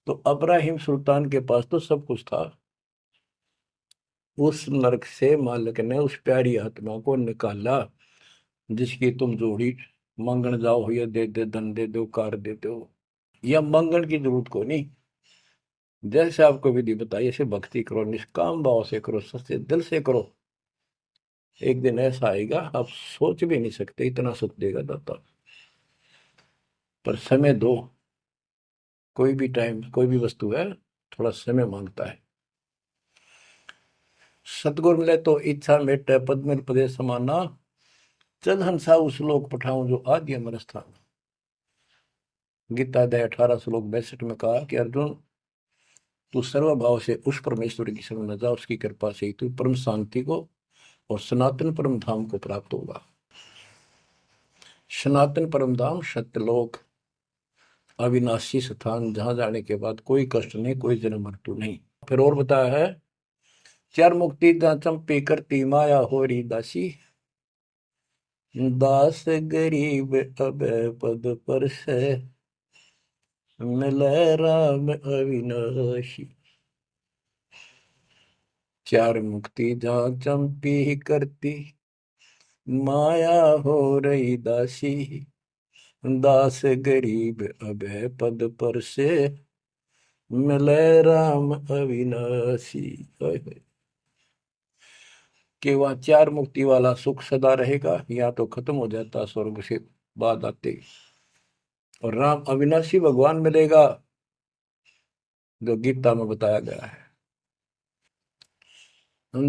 तो अब्राहिम सुल्तान के पास तो सब कुछ था। उस नरक से मालिक ने उस प्यारी आत्मा को निकाला, जिसकी तुम जोड़ी मांगण जाओ, या दे दे धन दे दो कार दे दो, या मांगण की जरूरत को नहीं। जैसे आपको विधि बताई ऐसे भक्ति करो, निष्काम भाव से करो, सच्चे दिल से करो। एक दिन ऐसा आएगा आप सोच भी नहीं सकते, इतना सुख देगा दाता। पर समय दो। कोई भी टाइम, कोई भी वस्तु है, थोड़ा समय मांगता है। सतगुरु मिले तो इच्छा मेटे पद में प्रदेश समाना। चल हंसा उस लोक पठाऊं जो आदि अमर स्थान। गीता अध्याय 18 श्लोक 62 में कहा कि अर्जुन, तू सर्वभाव से उस परमेश्वर की शरण में जा, उसकी कृपा से ही तू परम शांति को और सनातन परम धाम को प्राप्त होगा। सनातन परम धाम सत्यलोक, अविनाशी स्थान, जहां जाने के बाद कोई कष्ट नहीं, कोई जन्म मृत्यु नहीं। फिर और बताया है, चार मुक्ति चंपी करती माया होरी दासी। दास गरीब अब पद पर से, मिले राम अविनाशी। चार मुक्ति जहां चंपी करती माया हो रही दासी। दास गरीब अब पद पर से, मिले राम अविनाशी। कि वह चार मुक्ति वाला सुख सदा रहेगा, या तो खत्म हो जाता स्वर्ग से बाद आते, और राम अविनाशी भगवान मिलेगा, जो गीता में बताया गया है।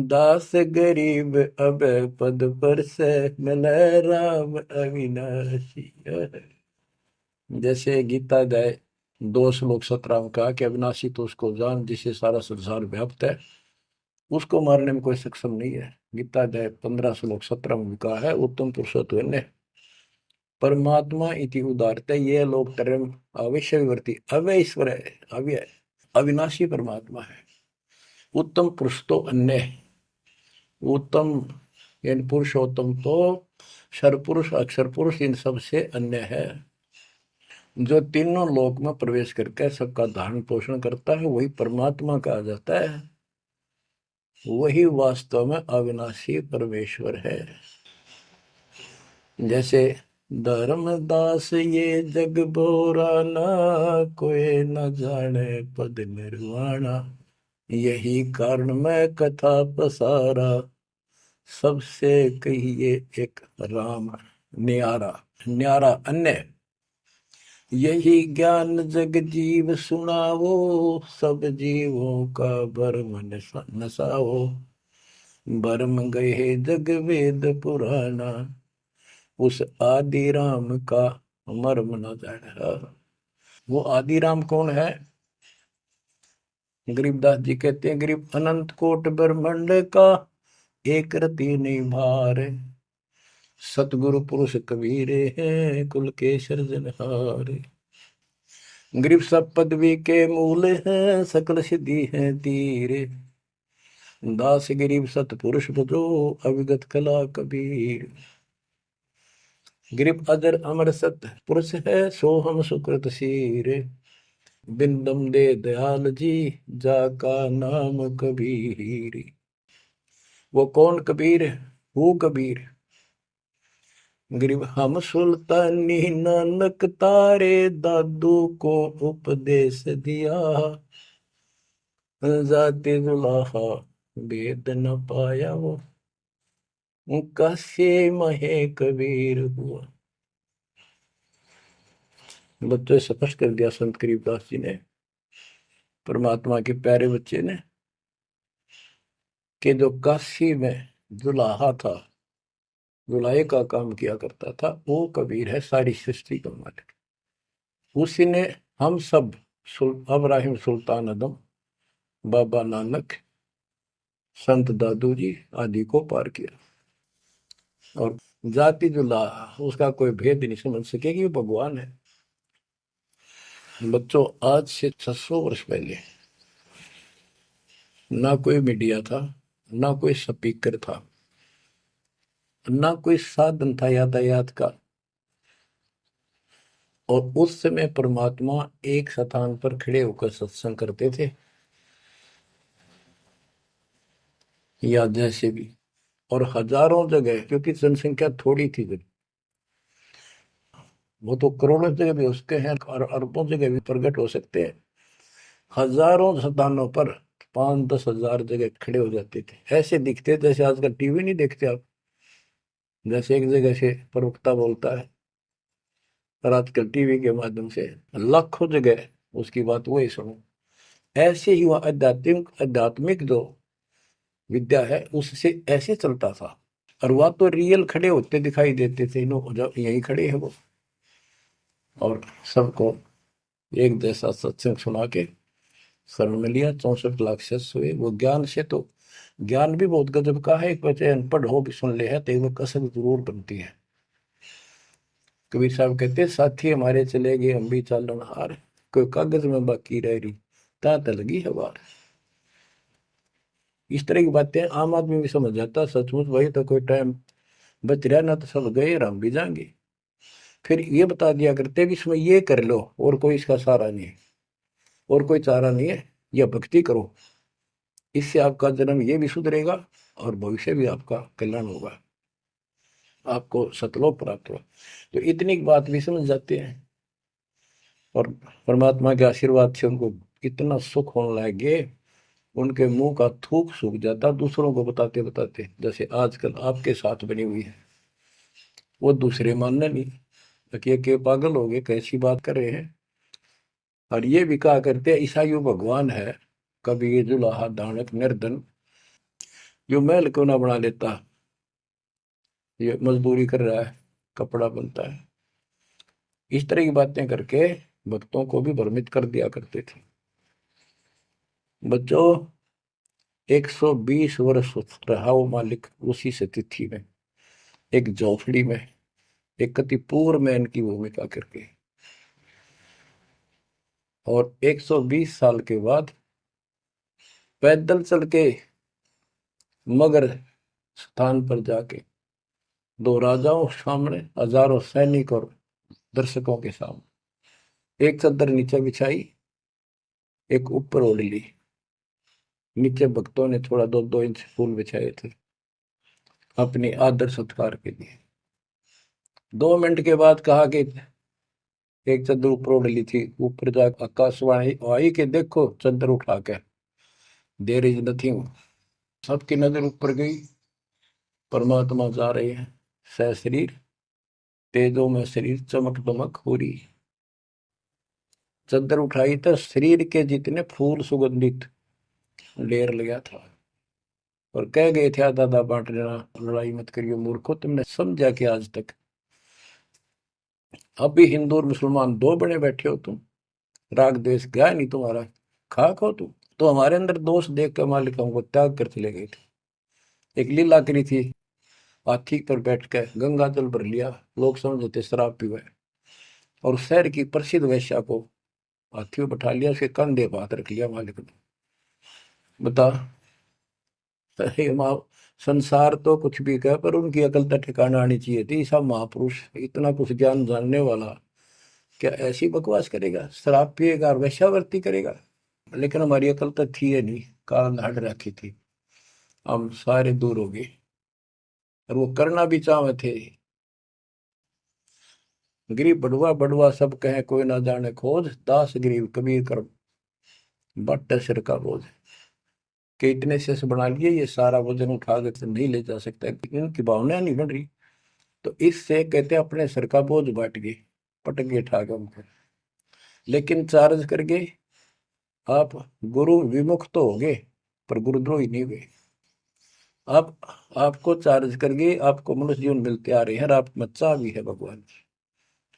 दास गरीब अब पद पर से, मिले राम अविनाशी। जैसे गीता अध्याय 2 श्लोक 17 में कहा कि अविनाशी तो उसको जान जिससे सारा संसार व्याप्त है, उसको मारने में कोई सक्षम नहीं है। गीता अध्याय 15 श्लोक 17 में कहा है उत्तम पुरुषोत्तम परमात्मा इति उदारते ये लोग तरम अवश्यवर्ती अव्यय ईश्वर है, अव्यय अविनाशी परमात्मा है। उत्तम पुरुष तो अन्य है, उत्तम यानी पुरुषोत्तम तो सर्वपुरुष अक्षर पुरुष इन सब से अन्य है। जो तीनों लोक में प्रवेश करके सबका धारण पोषण करता है वही परमात्मा कहा जाता है, वही वास्तव में अविनाशी परमेश्वर है। जैसे धर्मदास ये जग बोरा ना कोई न जाने पद निर्वाणा, यही कारण मैं कथा पसारा सबसे कहिए एक राम न्यारा। न्यारा अन्य यही ज्ञान जग जीव सुनावो, सब जीवों का भरम नसाओ, भरम गए जग वेद पुराना, उस आदि राम का मर्म न जाना। वो आदि राम कौन है? गरीबदास जी कहते हैं गरीब अनंत कोट ब्रह्मांड का एक रति नहीं भार, सतगुरु पुरुष कबीरे हैं कुल के सृजनहार। गरीब सब पदवी के मूल हैं सकल सिद्धि है तीरे, दास गरीब सतपुरुष बजो अविगत कला कबीर। गरीब अजर अमर सत पुरुष है सो हम सुकृत शीरे, बिंदम दे दयाल जी जाका नाम कबीर। वो कौन कबीर है? वो कबीर गरीब हम सुल्तानी नानक तारे दादू को उपदेश दिया, जाते जुलाहा वेद न पाया वो कासे महे कबीर हुआ। बच्चों स्पष्ट कर दिया संत गरीबदास जी ने, परमात्मा के प्यारे बच्चे ने, कि जो काशी में जुलाहा था, जुलाहे का काम किया करता था, वो कबीर है सारी सृष्टि का मालिक। उसी ने हम सब अब्राहिम सुल्तान आदम, बाबा नानक, संत दादू जी आदि को पार किया। और जाति जुलाहा उसका कोई भेद नहीं समझ सके कि वो भगवान है। बच्चों आज से 600 वर्ष पहले ना कोई मीडिया था, ना कोई स्पीकर था, ना कोई साधन था यातायात का, और उस समय परमात्मा एक स्थान पर खड़े होकर सत्संग करते थे, या जैसे भी, और हजारों जगह, क्योंकि जनसंख्या थोड़ी थी जब, वो तो करोड़ों जगह भी हो सकते हैं और अरबों जगह भी प्रकट हो सकते हैं। हजारों स्थानों पर 5-10 हजार जगह खड़े हो जाते थे, ऐसे दिखते जैसे आजकल टीवी नहीं देखते आप, जैसे एक जगह से प्रवक्ता बोलता है और आजकल टीवी के माध्यम से लाखों जगह उसकी बात वही सुनो। ऐसे ही वह आध्यात्मिक आध्यात्मिक जो विद्या है उससे ऐसे चलता था, और वह तो रियल खड़े होते दिखाई देते थे, यही खड़े हैं वो, और सबको एक जैसा सत्संग सुना के शरण में लिया। 64 लाख शिष्य हुए। वो ज्ञान से तो ज्ञान भी बहुत गजब का है, एक बच्चे अनपढ़ हो भी सुन ले है तो वो कसक जरूर बनती है। कबीर साहब कहते साथी हमारे चले गए हम भी चालन हार, कोई कागज में बाकी रह रही ता लगी है बार। इस तरह की बातें आम आदमी भी समझ जाता, सचमुच वही तो कोई टाइम बच रहा ना, तो सब गए और हम भी जाएंगे। फिर ये बता दिया करते कि इसमें ये कर लो और कोई इसका सहारा नहीं है, और कोई चारा नहीं है, यह भक्ति करो, इससे आपका जन्म ये भी सुधरेगा और भविष्य भी आपका कल्याण होगा, आपको सतलोक प्राप्त होगा। तो इतनी बात भी समझ जाते हैं, और परमात्मा के आशीर्वाद से उनको इतना सुख होने लगे, उनके मुंह का थूक सूख जाता दूसरों को बताते बताते, जैसे आजकल आपके साथ बनी हुई है। वो दूसरे मानने नहीं कि पागल हो गए, कैसी बात कर रहे हैं। और ये भी कहा करते ईसाई भगवान है, कभी जुलाहा दानक निर्धन, जो महल क्यों ना बना लेता, ये मजदूरी कर रहा है, कपड़ा बनता है, इस तरह की बातें करके भक्तों को भी भ्रमित कर दिया करते थे। बच्चों, 120 वर्ष रहा वो मालिक उसी से तिथि में, एक झोपड़ी में, एक कति पूर्व मैन की भूमिका करके। और 120 साल के बाद पैदल चल के मगर स्थान पर जाके, दो राजाओं सामने, हजारों सैनिक और दर्शकों के सामने, एक चादर नीचे बिछाई, एक ऊपर ओढ़ ली। नीचे भक्तों ने थोड़ा 2-2 इंच फूल बिछाए थे अपने आदर सत्कार के लिए। 2 मिनट के बाद कहा कि एक चादर ऊपर ओढ़ ली थी, ऊपर जाकर आकाशवाणी आई कि देखो चादर उठा के, देर इज नथिंग। सबकी नजर ऊपर गई। परमात्मा जा रहे हैं सशरीर, तेजो में शरीर चमक दमक हो रही। चादर उठाई तो शरीर के जितने फूल सुगंधित ढेर लगा था। और कह गए थे आधा आधा बांट लेना, लड़ाई मत करियो मूर्खो, तुमने समझा कि आज तक अभी हिंदू और मुसलमान दो बने बैठे हो तुम, राग द्वेष गया नहीं तुम्हारा, खाक हो तुम। तो हमारे अंदर दोष देख कर मालिक हमको त्याग कर चले गए थे। एक लीला करी थी, हाथी पर बैठ कर गंगा जल भर लिया, लोग समझते शराब पीवे, और शहर की प्रसिद्ध वैश्या को हाथी पर बैठा लिया, उसके कंधे पर हाथ रख लिया मालिक ने। बता, अरे माँ, संसार तो कुछ भी कहे पर उनकी अकल तो ठिकाना आनी चाहिए थी। सब महापुरुष, इतना कुछ ज्ञान जानने वाला, क्या ऐसी बकवास करेगा, शराब पिएगा और वेश्यावृत्ति करेगा। लेकिन हमारी अकल तो थी है नहीं, कान हट रखी थी, हम सारे दूर हो गए। और वो करना भी चाहे थे। गरीब बड़ुआ बड़ुआ सब कहे कोई ना जाने खोज, दास गरीब कबीर कर बट सिर का बोझ। कि इतने से बना लिए, ये सारा वजन उठा कर तो नहीं ले जा सकता, इनकी भावना नहीं बन रही। तो इससे कहते हैं अपने सर का बोझ बांट गए, पटक गए ठाक हमको। लेकिन चार्ज करके आप गुरु विमुख तो हो गए, पर गुरुद्रोही नहीं हुए। आप आपको चार्ज करके आपको मनुष्य जीवन मिलते आ रहे हैं, और आप मच्चा भी है भगवान।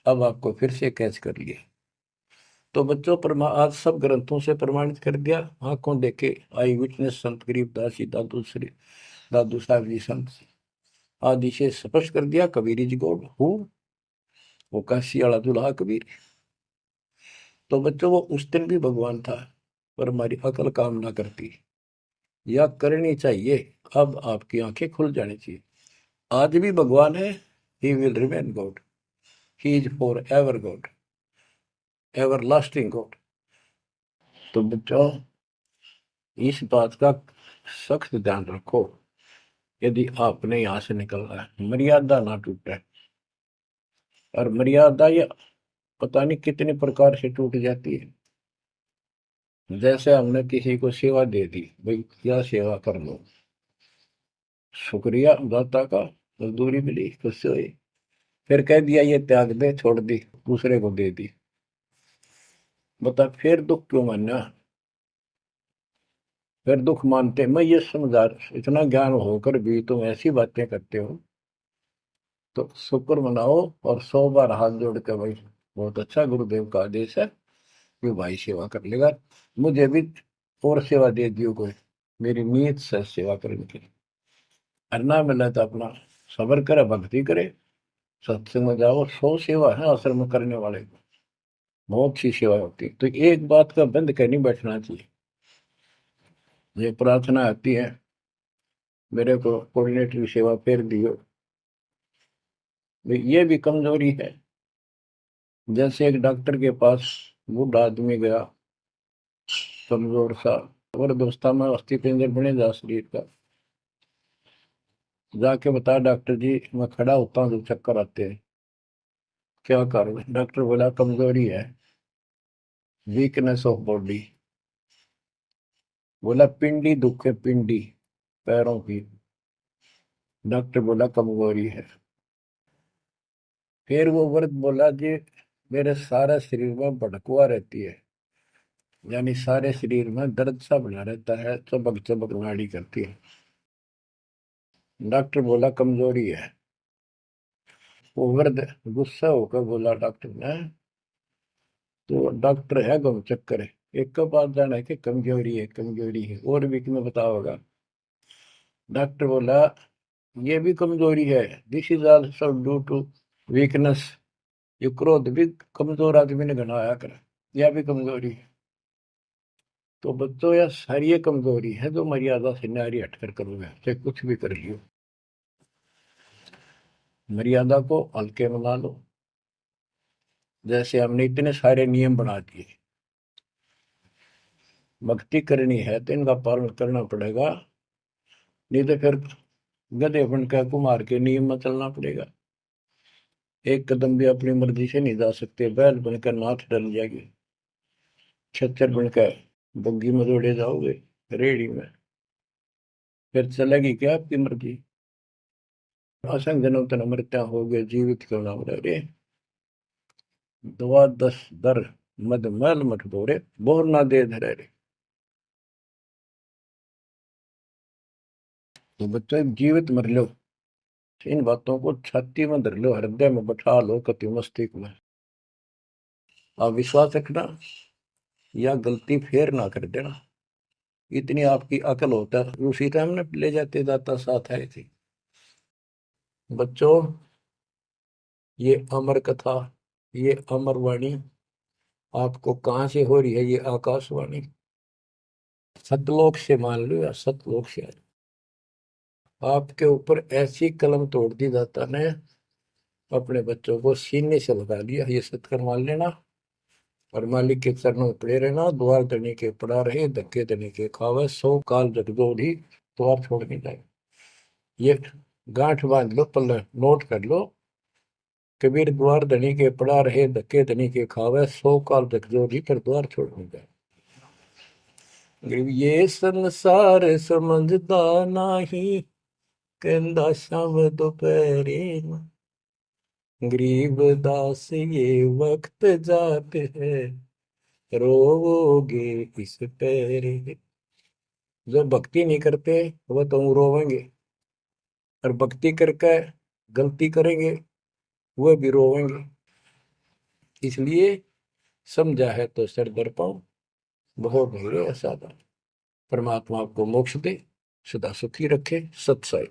अब आपको फिर से कैच कर लिया। तो बच्चों, आज सब ग्रंथों से प्रमाणित कर दिया, आंखों देखे आई विटनेस संत गरीबदास जी, दादू श्री दादू साहब जी संत आदि से स्पष्ट कर दिया, कबीर इज गॉड हु, वो काशी वाला दुल्हा कबीर। तो बच्चों, वो उस दिन भी भगवान था, पर हमारी अकल काम ना करती, या करनी चाहिए। अब आपकी आंखें खुल जानी चाहिए। आज भी भगवान है, he will remain God, he is for ever God, ever lasting God. तो बच्चों, इस बात का सख्त ध्यान रखो, यदि आपने यहां से निकलना है, मर्यादा ना टूटे। और मर्यादा ये पता नहीं कितने प्रकार से टूट जाती है। जैसे हमने किसी को सेवा दे दी, भाई क्या सेवा कर लो, शुक्रिया दाता का, मजदूरी मिली खुश हुई, फिर कह दिया ये त्याग दे, छोड़ दी, दूसरे को दे दी। बता फिर दुख क्यों मानना, फिर दुख मानते। मैं ये समझा, इतना ज्ञान होकर भी तुम ऐसी बातें करते हो, तो शुक्र मनाओ और 100 बार हाथ जोड़ के, भाई बहुत अच्छा, गुरुदेव का आदेश है कि भाई सेवा कर लेगा, मुझे भी और सेवा दे दियो कोई, मेरी नीयत से सेवा करने की। अन्ना मिला तो अपना सबर करे, भक्ति करे, सत्संग में जाओ। 100 सेवा है आश्रम में करने वाले को, बहुत सी सेवा होती है। तो एक बात का बंद कर नहीं बैठना चाहिए। ये प्रार्थना आती है, मेरे को कोऑर्डिनेटर सेवा फेर दियो, ये भी कमजोरी है। जैसे एक डॉक्टर के पास बूढ़ा आदमी गया, कमजोर सा, जबरदस्ता में अस्थि पिंजर बने जा शरीर का, जाके बता डॉक्टर जी मैं खड़ा होता हूँ तो चक्कर आते हैं, क्या करूँ। डॉक्टर बोला कमजोरी है, वीकनेस ऑफ बॉडी। बोला पिंडी दुख है, पिंडी पैरों की। डॉक्टर बोला कमजोरी है। फिर वो वर्द बोला जी मेरे सारा शरीर में भड़कुआ रहती है, यानी सारे शरीर में दर्द सा बना रहता है, चबक चबक नाड़ी करती है। डॉक्टर बोला कमजोरी है। वो वर्द गुस्सा होकर बोला डॉक्टर ने, तो डॉक्टर है गम चक्कर है, एक का बात जाना है कि कमजोरी है कमजोरी है, और भी तुम्हें बताओगा। डॉक्टर बोला ये भी कमजोरी है, this is also due to weakness. ये क्रोध भी कमजोर आदमी ने घना आया कर, यह भी कमजोरी है। तो बच्चों यह सारी ये कमजोरी है जो मर्यादा से न्यारी हटकर करोगे, चाहे कुछ भी कर लियो। मर्यादा को हल्के में ला लो। जैसे हमने इतने सारे नियम बना दिए, भक्ति करनी है तो इनका पालन करना पड़ेगा, नहीं तो फिर गधे बनकर कुमार के नियम में चलना पड़ेगा। एक कदम भी अपनी मर्जी से नहीं जा सकते, बैल बनकर नाथ डल जाएगी, छच्चर बनकर बग्गी में दौड़े जाओगे रेडी में, फिर चलेगी क्या आपकी मर्जी। असंग जन्म तन मृत्या हो गए जीवित क्यों ना मरे रे, दुआ दस दर मद मैल मठ बोरे, बोर ना दे धरे रे। तो बच्चों जीवित मर लो, इन बातों को छाती में धर लो, हृदय में बैठा लो, कति मस्तिष्क में। आप विश्वास रखना, या गलती फेर ना कर देना, इतनी आपकी अकल होता है। उसी टाइम ने ले जाते दाता साथ आए थे। बच्चों ये अमर कथा, ये अमर वाणी आपको कहां से हो रही है, ये आकाशवाणी सतलोक से, मान लो या सतलोक से। आपके ऊपर ऐसी कलम तोड़ दी दाता ने, अपने बच्चों को सीने से लगा लिया, ये सत्कर मान लेना। और मालिक के चरणों में पड़े रहना, द्वार धनी के पड़ा रहे, धक्के धनी के खावे, सौ काल जगदोधी द्वार छोड़ नहीं जाए। ये गांठ बांध लो, पल्ले नोट कर लो। कबीर द्वार धनी के पड़ा रहे, धक्के धनी के खावे, सौ काल जगदोधी पर द्वार छोड़ नहीं जाए। ये संसार समझदा नाही, कहंदा शाम दोपहरे, गरीब दास ये वक्त जाते है, रोओगे इस पैरे। जो भक्ति नहीं करते वो तो रोवेंगे, और भक्ति करके गलती करेंगे वो भी रोवेंगे। इसलिए समझा है तो सर दर पाओ, बहुत भीड़े असाधारण। परमात्मा आपको मोक्ष दे, सदा सुखी रखे। सत्संग।